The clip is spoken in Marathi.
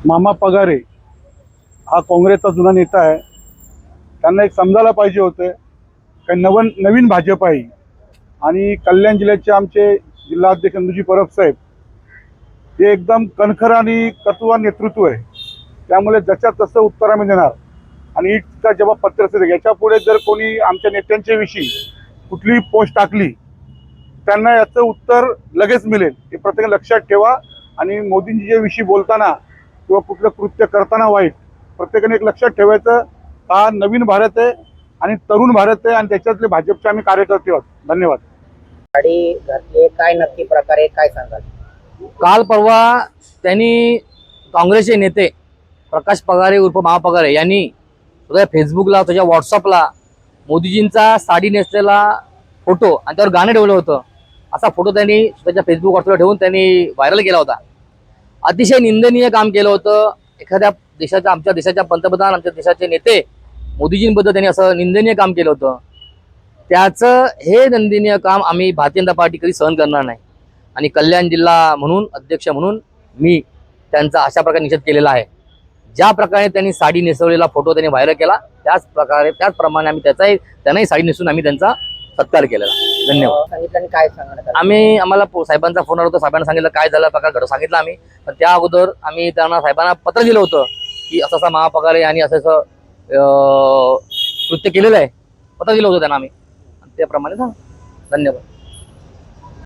मामा पगारे हा काँग्रेसचा जुना नेता आहे. त्यांना एक समजायला पाहिजे होते काही नवीन भाजप आहे आणि कल्याण जिल्ह्याचे आमचे जिल्हाध्यक्ष नंदूजी परब साहेब हे एकदम कणखर आणि कर्तृत्ववान नेतृत्व आहे. त्यामुळे ज्याच्या तसं उत्तर आम्ही देणार आणि इथचा जेव्हा पत्र असेल याच्या पुढे जर कोणी आमच्या नेत्यांच्या विषयी कुठलीही पोस्ट टाकली त्यांना याचं उत्तर लगेच मिळेल हे प्रत्येकाने लक्षात ठेवा. आणि मोदींच्या विषयी बोलताना किंवा कुठलं कृत्य करताना वाईट प्रत्येकाने एक लक्षात ठेवायचं हा नवीन भारत आहे आणि तरुण भारत आहे आणि त्याच्यातले भाजपचे आम्ही कार्यकर्ते आहोत. धन्यवाद. गाडी घातली काय नक्की प्रकारे काय सांगाल? काल परवा त्यांनी काँग्रेसचे नेते प्रकाश पगारे उर्फ मामा पगारे यांनी त्याच्या फेसबुकला त्याच्या व्हॉट्सअपला मोदीजींचा साडी नेसलेला फोटो आणि त्यावर गाणं ठेवलं होतं असा फोटो त्यांनी त्याच्या फेसबुक व्हॉट्सअपला ठेवून त्यांनी व्हायरल केला होता. अतिशय निंदनीय काम केलं होतं. एखाद्या देशाच्या आमच्या देशाच्या पंतप्रधान आमच्या देशाचे नेते मोदीजींबद्दल त्यांनी असं निंदनीय काम केलं होतं. त्याचं हे निंदनीय काम आम्ही भारतीय जनता पार्टी कधी सहन करणार नाही आणि कल्याण जिल्हा म्हणून अध्यक्ष म्हणून मी त्यांचा अशा प्रकारे निषेध केलेला आहे. ज्या प्रकारे त्यांनी साडी नेसवलेला फोटो त्यांनी व्हायरल केला त्याचप्रमाणे आम्ही त्यांनाही साडी नेसून आम्ही त्यांचा सत्कार केलेला. धन्यवाद. सांगितलं काय सांगणार? आम्हाला साहेबांचा फोन आला होता. साहेबांना सांगितलं काय झालं प्रकार घडून सांगितलं आम्ही. पण त्या अगोदर आम्ही त्यांना साहेबांना पत्र दिलं होतं की असं असा महापगारे आणि असं कृत्य केलेलं आहे. पत्र दिलं होतं त्यांना आम्ही त्याप्रमाणे. धन्यवाद.